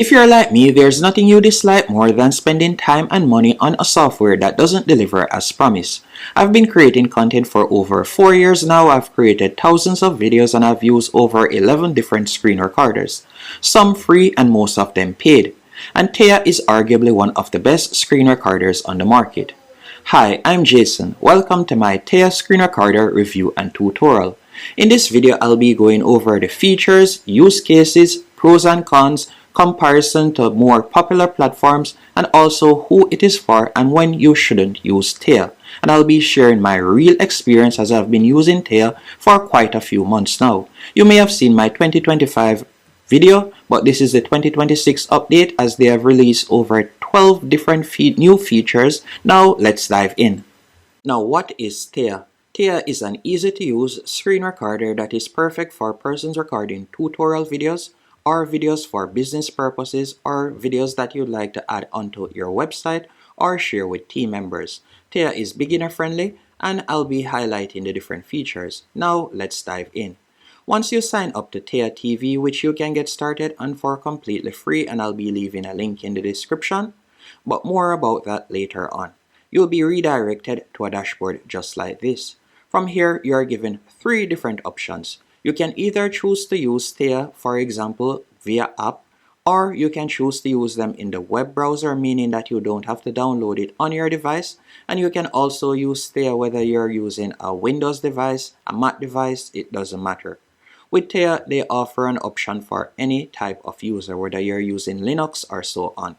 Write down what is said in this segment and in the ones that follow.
If you're like me, there's nothing you dislike more than spending time and money on a software that doesn't deliver as promised. I've been creating content for over 4 years now. I've created thousands of videos and I've used over 11 different screen recorders, some free and most of them paid. And Tella is arguably one of the best screen recorders on the market. Hi, I'm Jason. Welcome to my Tella screen recorder review and tutorial. In this video, I'll be going over the features, use cases, pros and cons, comparison to more popular platforms, and also who it is for and when you shouldn't use Tella. And I'll be sharing my real experience as I've been using Tella for quite a few months now. You may have seen my 2025 video, but this is the 2026 update as they have released over 12 different new features. Now let's dive in. Now, what is Tella? Tella is an easy to use screen recorder that is perfect for persons recording tutorial videos or videos for business purposes or videos that you'd like to add onto your website or share with team members. Tella is beginner friendly and I'll be highlighting the different features. Now let's dive in. Once you sign up to Tella TV, which you can get started on for completely free, and I'll be leaving a link in the description, but more about that later on. You'll be redirected to a dashboard just like this. From here, you are given 3 different options. You can either choose to use Tella, for example, via app, or you can choose to use them in the web browser, meaning that you don't have to download it on your device. And you can also use Tella whether you're using a Windows device, a Mac device, it doesn't matter. With Tella, they offer an option for any type of user, whether you're using Linux or so on.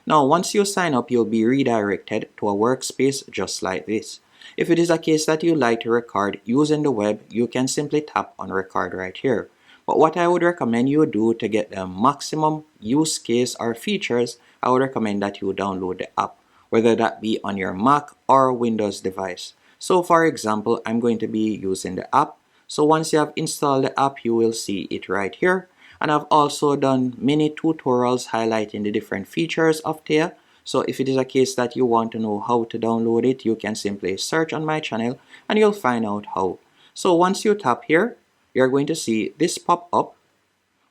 Now, once you sign up, you'll be redirected to a workspace just like this. If it is a case that you like to record using the web, you can simply tap on record right here. But what I would recommend you do to get the maximum use case or features, I would recommend that you download the app, whether that be on your Mac or Windows device. So for example, I'm going to be using the app. So once you have installed the app, you will see it right here. And I've also done many tutorials highlighting the different features of Tella. So if it is a case that you want to know how to download it, you can simply search on my channel and you'll find out how. So once you tap here, you're going to see this pop up.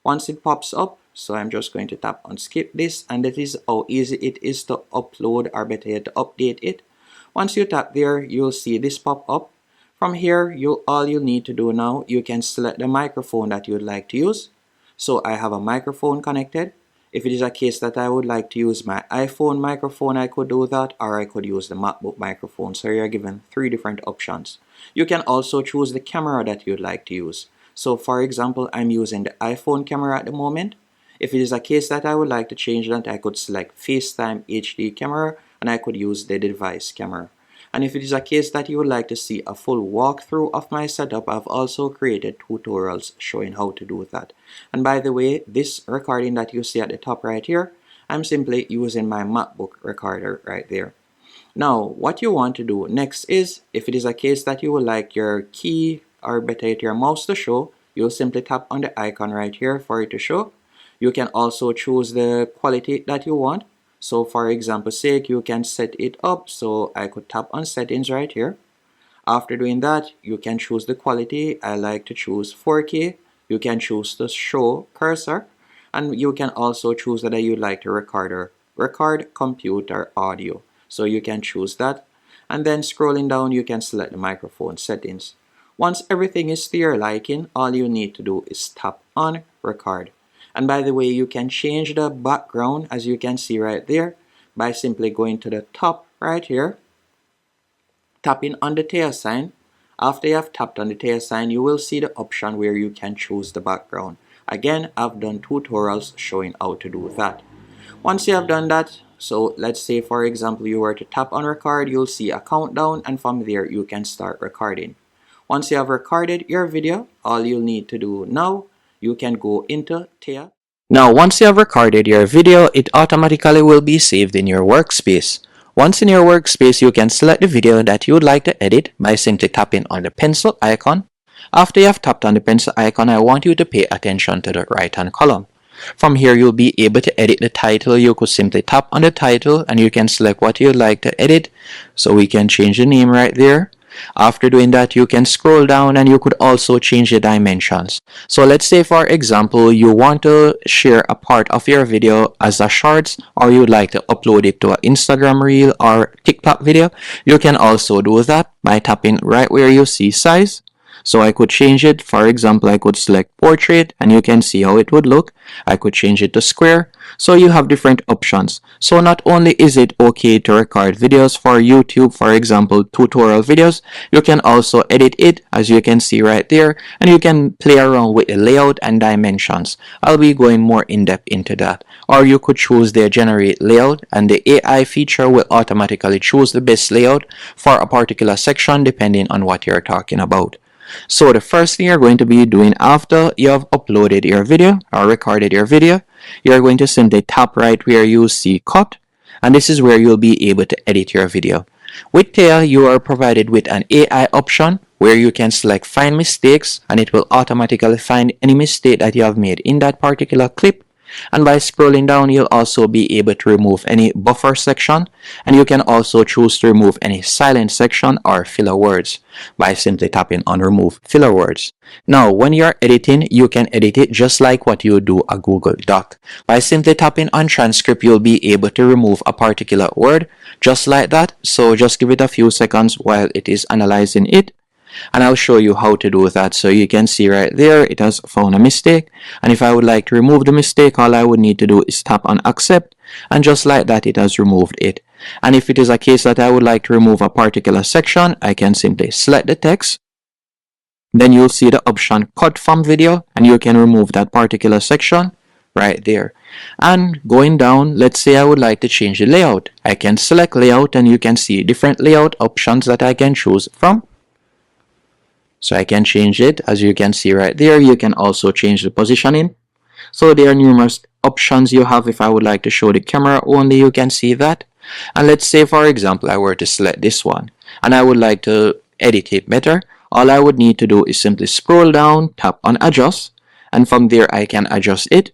Once it pops up, so I'm just going to tap on skip this, and that is how easy it is to upload, or better yet to update it. Once you tap there, you'll see this pop up. From here, all you need to do now, you can select the microphone that you'd like to use. So I have a microphone connected. If it is a case that I would like to use my iPhone microphone, I could do that, or I could use the MacBook microphone. So you're given 3 different options. You can also choose the camera that you'd like to use. So for example, I'm using the iPhone camera at the moment. If it is a case that I would like to change that, I could select FaceTime HD camera and I could use the device camera. And if it is a case that you would like to see a full walkthrough of my setup, I've also created tutorials showing how to do that. And by the way, this recording that you see at the top right here, I'm simply using my MacBook recorder right there. Now, what you want to do next is, if it is a case that you would like your key, or better yet your mouse to show, you'll simply tap on the icon right here for it to show. You can also choose the quality that you want. So for example sake, you can set it up, so I could tap on settings right here. After doing that, you can choose the quality. I like to choose 4K. You can choose to show cursor, and you can also choose whether you like to record computer audio. So you can choose that, and then scrolling down you can select the microphone settings. Once everything is to your liking, all you need to do is tap on record. And by the way, you can change the background, as you can see right there, by simply going to the top right here, tapping on the Tella sign. After you have tapped on the Tella sign, you will see the option where you can choose the background. Again, I've done tutorials showing how to do that. Once you have done that, so let's say for example you were to tap on record, you'll see a countdown, and from there you can start recording. Once you have recorded your video, all you'll need to do now, you can go into Tella. Now, once you have recorded your video, it automatically will be saved in your workspace. Once in your workspace, you can select the video that you would like to edit by simply tapping on the pencil icon. After you have tapped on the pencil icon, I want you to pay attention to the right hand column. From here, you'll be able to edit the title. You could simply tap on the title and you can select what you'd like to edit. So we can change the name right there. After doing that, you can scroll down and you could also change the dimensions. So let's say, for example, you want to share a part of your video as a shorts, or you'd like to upload it to an Instagram reel or TikTok video. You can also do that by tapping right where you see size. So I could change it. For example, I could select portrait and you can see how it would look. I could change it to square. So you have different options. So not only is it okay to record videos for YouTube, for example, tutorial videos, you can also edit it, as you can see right there, and you can play around with the layout and dimensions. I'll be going more in depth into that. Or you could choose the generate layout, and the AI feature will automatically choose the best layout for a particular section depending on what you're talking about. So the first thing you're going to be doing after you have uploaded your video or recorded your video, you're going to simply tap right where you see cut, and this is where you'll be able to edit your video. With Tella, you are provided with an AI option where you can select find mistakes, and it will automatically find any mistake that you have made in that particular clip. And by scrolling down, you'll also be able to remove any buffer section, and you can also choose to remove any silent section or filler words by simply tapping on remove filler words. Now when you're editing, you can edit it just like what you do a Google Doc. By simply tapping on transcript, you'll be able to remove a particular word just like that. So just give it a few seconds while it is analyzing it, and I'll show you how to do that. So you can see right there it has found a mistake, and if I would like to remove the mistake, all I would need to do is tap on accept, and just like that it has removed it. And if it is a case that I would like to remove a particular section, I can simply select the text, then you'll see the option cut from video, and you can remove that particular section right there. And going down, let's say I would like to change the layout. I can select layout, and you can see different layout options that I can choose from. So I can change it, as you can see right there. You can also change the positioning. So there are numerous options you have. If I would like to show the camera only, you can see that. And let's say, for example, I were to select this one and I would like to edit it better. All I would need to do is simply scroll down, tap on adjust, and from there I can adjust it.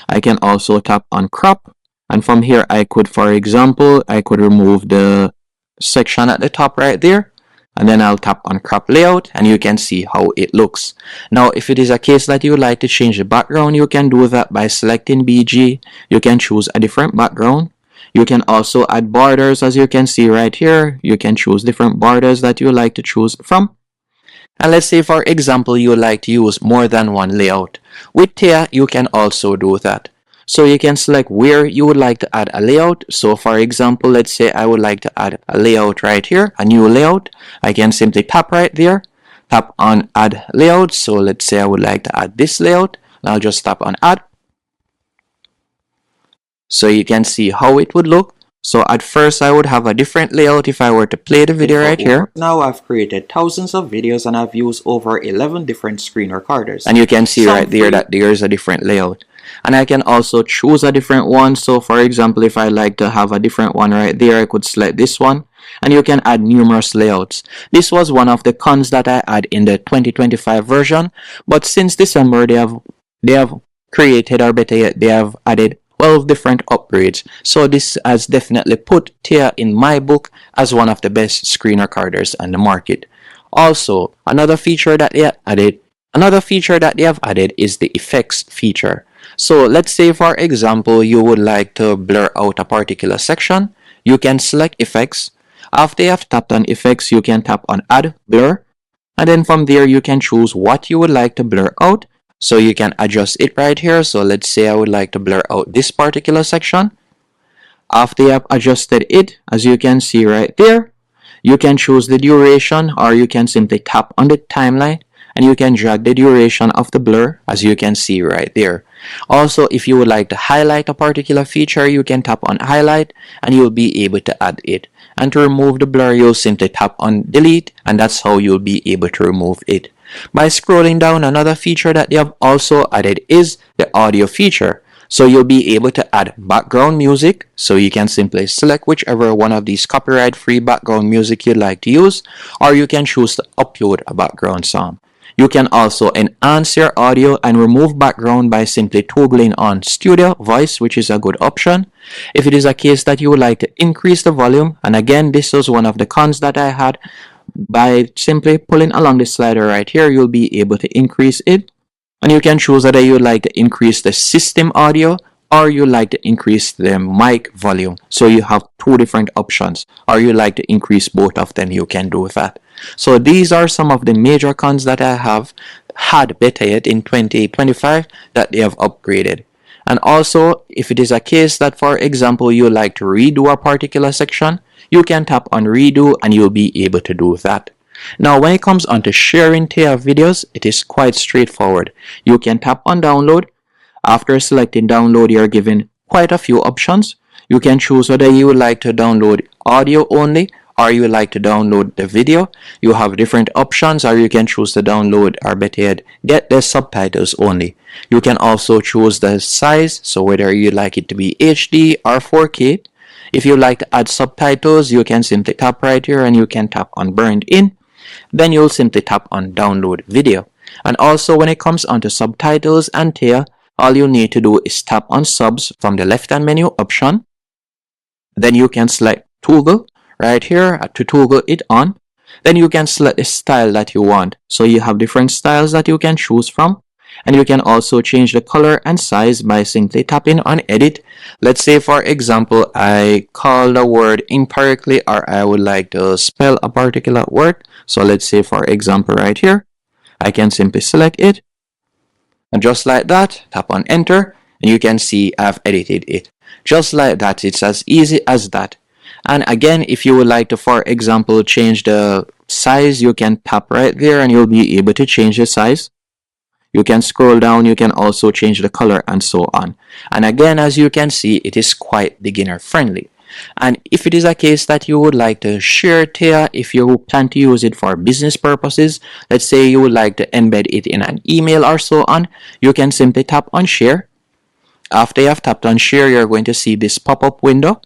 I can also tap on crop, and from here I could, for example, I could remove the section at the top right there, and then I'll tap on crop layout, and you can see how it looks. Now if it is a case that you would like to change the background, you can do that by selecting BG. You can choose a different background. You can also add borders, as you can see right here. You can choose different borders that you like to choose from. And let's say, for example, you would like to use more than one layout. With Tella, you can also do that. So you can select where you would like to add a layout. So for example, let's say I would like to add a layout right here, a new layout. I can simply tap right there, tap on add layout. So let's say I would like to add this layout, and I'll just tap on add. So you can see how it would look. So at first I would have a different layout if I were to play the video right here. Now I've created thousands of videos and I've used over 11 different screen recorders. And you can see right there that there's a different layout. And I can also choose a different one. So for example, if I like to have a different one right there, I could select this one. And you can add numerous layouts. This was one of the cons that I had in the 2025 version. But since December, they have created, or better yet, they have added 12 different upgrades. So this has definitely put Tella in my book as one of the best screen recorders on the market. Also, another feature that they have added is the effects feature. So let's say, for example, you would like to blur out a particular section. You can select effects. After you have tapped on effects, you can tap on add blur, and then from there you can choose what you would like to blur out. So you can adjust it right here. So let's say I would like to blur out this particular section. After you have adjusted it, as you can see right there, you can choose the duration, or you can simply tap on the timeline and you can drag the duration of the blur, as you can see right there. Also, if you would like to highlight a particular feature, you can tap on highlight and you'll be able to add it. And to remove the blur, you'll simply tap on delete, and that's how you'll be able to remove it. By scrolling down, another feature that they have also added is the audio feature. So you'll be able to add background music. So you can simply select whichever one of these copyright-free background music you'd like to use, or you can choose to upload a background song. You can also enhance your audio and remove background by simply toggling on studio voice, which is a good option. If it is a case that you would like to increase the volume, and again, this was one of the cons that I had, By simply pulling along the slider right here, you'll be able to increase it. And you can choose whether you like to increase the system audio or you like to increase the mic volume. So you have two different options. Or you like to increase both of them, you can do that. So these are some of the major cons that I have had, better yet, in 2025 that they have upgraded. And also, if it is a case that, for example, you like to redo a particular section, you can tap on redo and you'll be able to do that. Now, when it comes on to sharing Tella videos, it is quite straightforward. You can tap on download. After selecting download, you're given quite a few options. You can choose whether you would like to download audio only or you would like to download the video. You have different options, or you can choose to download, or better yet, get the subtitles only. You can also choose the size, so whether you like it to be HD or 4K. If you like to add subtitles, you can simply tap right here and you can tap on burned in. Then you'll simply tap on download video. And also, when it comes onto subtitles and Tella, all you need to do is tap on subs from the left hand menu option. Then you can select toggle right here to toggle it on. Then you can select the style that you want. So you have different styles that you can choose from. And you can also change the color and size by simply tapping on edit. Let's say, for example, I call the word incorrectly, or I would like to spell a particular word. So let's say, for example, right here, I can simply select it. And just like that, tap on enter, and you can see I've edited it. Just like that, it's as easy as that. And again, if you would like to, for example, change the size, you can tap right there and you'll be able to change the size. You can scroll down, you can also change the color and so on. And again, as you can see, it is quite beginner friendly. And if it is a case that you would like to share Tella, if you plan to use it for business purposes, let's say you would like to embed it in an email or so on, you can simply tap on share. After you have tapped on share, you're going to see this pop-up window.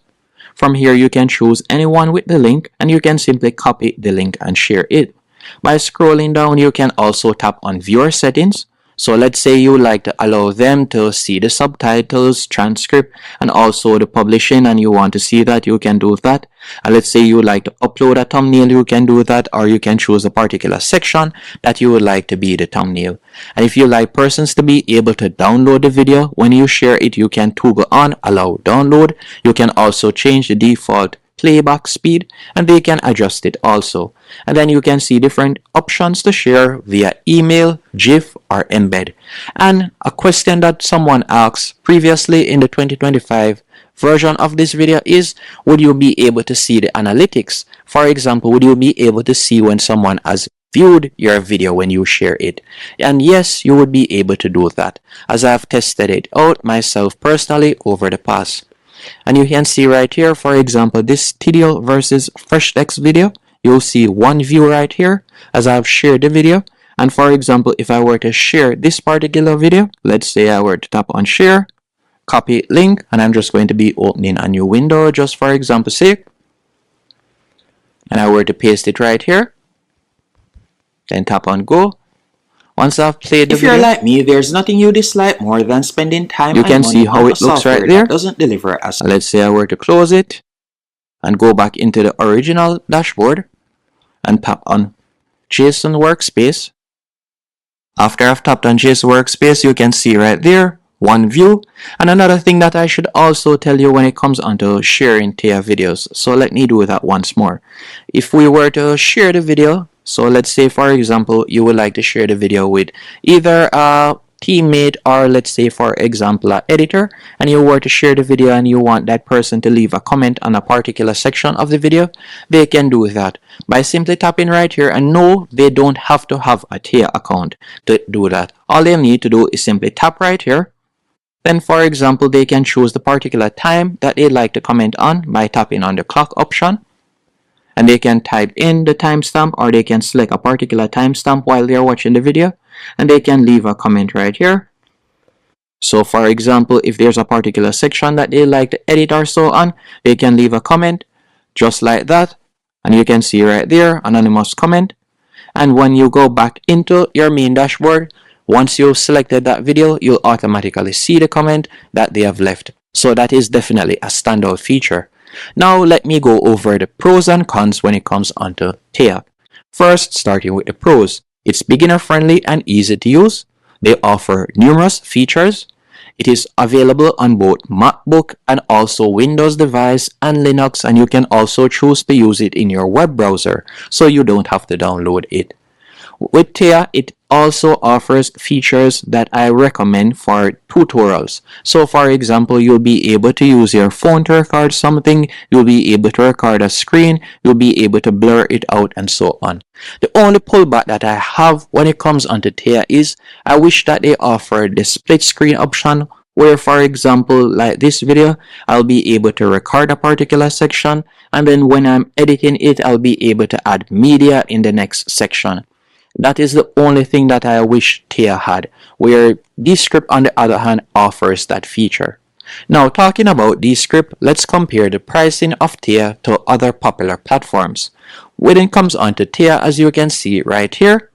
From here, you can choose anyone with the link and you can simply copy the link and share it. By scrolling down, you can also tap on viewer settings. So let's say you would like to allow them to see the subtitles, transcript, and also the publishing, and you want to see that, you can do that. And let's say you would like to upload a thumbnail, you can do that, or you can choose a particular section that you would like to be the thumbnail. And if you like persons to be able to download the video, when you share it, you can toggle on allow download. You can also change the default playback speed, and they can adjust it also. And then you can see different options to share via email, GIF, or embed. And a question that someone asked previously in the 2025 version of this video is, would you be able to see the analytics? For example, would you be able to see when someone has viewed your video when you share it? And yes, you would be able to do that, as I've tested it out myself personally over the past. And you can see right here, for example, this Tidio versus Fresh Text video, you'll see one view right here as I've shared the video. And for example, if I were to share this particular video, let's say I were to tap on share, copy link, and I'm just going to be opening a new window just for example sake. And I were to paste it right here, then tap on go. Once I've played the video, If you're like me, there's nothing you dislike more than spending time you and can money see how on a it looks software right there. that doesn't deliver as Let's say I were to close it and go back into the original dashboard and tap on JSON workspace. After I've tapped on JSON workspace, you can see right there one view. And another thing that I should also tell you when it comes onto sharing Tella videos, so let me do that once more. If we were to share the video, so let's say for example you would like to share the video with either a teammate or let's say for example an editor, and you were to share the video and you want that person to leave a comment on a particular section of the video, they can do that by simply tapping right here. And no, they don't have to have a Tella account to do that. All they need to do is simply tap right here. Then for example, they can choose the particular time that they'd like to comment on by tapping on the clock option. And they can type in the timestamp, or they can select a particular timestamp while they're watching the video. And they can leave a comment right here. So for example, if there's a particular section that they like to edit or so on, they can leave a comment just like that. And you can see right there, anonymous comment. And when you go back into your main dashboard, once you've selected that video, you'll automatically see the comment that they have left. So that is definitely a standout feature. Now let me go over the pros and cons when it comes onto Tella. First, starting with the pros. It's beginner friendly and easy to use. They offer numerous features. It is available on both MacBook and also Windows device and Linux, and you can also choose to use it in your web browser so you don't have to download it. With Tella, it also offers features that I recommend for tutorials. So for example, you'll be able to use your phone to record something, you'll be able to record a screen, you'll be able to blur it out and so on. The only pullback that I have when it comes onto Tella is I wish that they offered the split screen option where, for example, like this video, I'll be able to record a particular section, and then when I'm editing it, I'll be able to add media in the next section. That is the only thing that I wish Tella had, where Descript on the other hand offers that feature. Now talking about Descript, let's compare the pricing of Tella to other popular platforms. When it comes onto Tella, as you can see right here,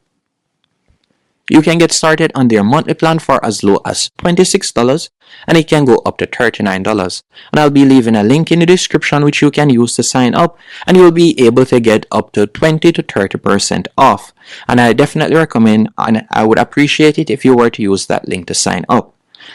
you can get started on their monthly plan for as low as $26 and it can go up to $39. And I'll be leaving a link in the description which you can use to sign up, and you'll be able to get up to 20 to 30% off. And I definitely recommend and I would appreciate it if you were to use that link to sign up.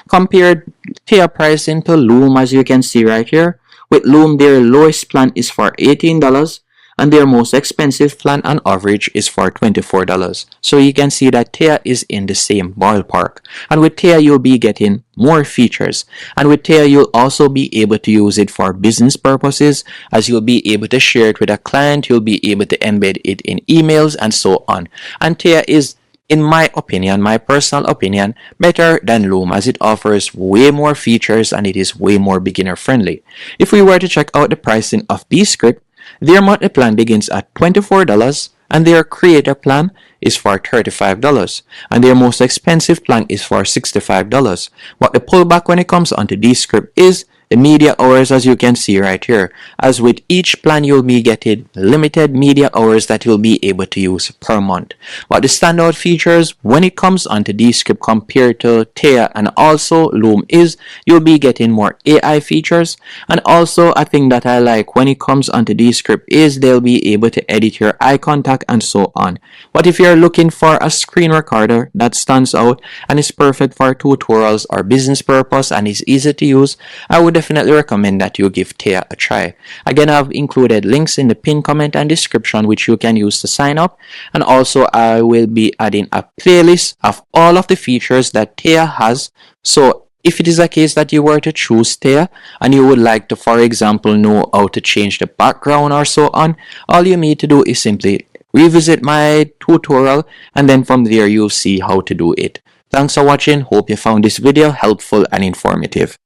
Compared Tella pricing to Loom, as you can see right here, with Loom their lowest plan is for $18 and their most expensive plan on average is for $24. So you can see that Tella is in the same ballpark. And with Tella you'll be getting more features. And with Tella you'll also be able to use it for business purposes, as you'll be able to share it with a client, you'll be able to embed it in emails and so on. And Tella is, in my opinion, my personal opinion, better than Loom as it offers way more features and it is way more beginner friendly. If we were to check out the pricing of Descript, their monthly plan begins at $24 and their creator plan is for $35 and their most expensive plan is for $65. But the pullback when it comes onto Descript is the media hours, as you can see right here. As with each plan, you'll be getting limited media hours that you'll be able to use per month. But the standout features when it comes onto Descript compared to Tella and also Loom is you'll be getting more AI features, and also a thing that I like when it comes onto Descript is they'll be able to edit your eye contact and so on. But if you're looking for a screen recorder that stands out and is perfect for tutorials or business purpose and is easy to use, I would definitely recommend that you give Tella a try. Again, I've included links in the pinned comment and description which you can use to sign up, and also I will be adding a playlist of all of the features that Tella has. So if it is a case that you were to choose Tella and you would like to, for example, know how to change the background or so on, all you need to do is simply revisit my tutorial and then from there you'll see how to do it. Thanks for watching. Hope you found this video helpful and informative.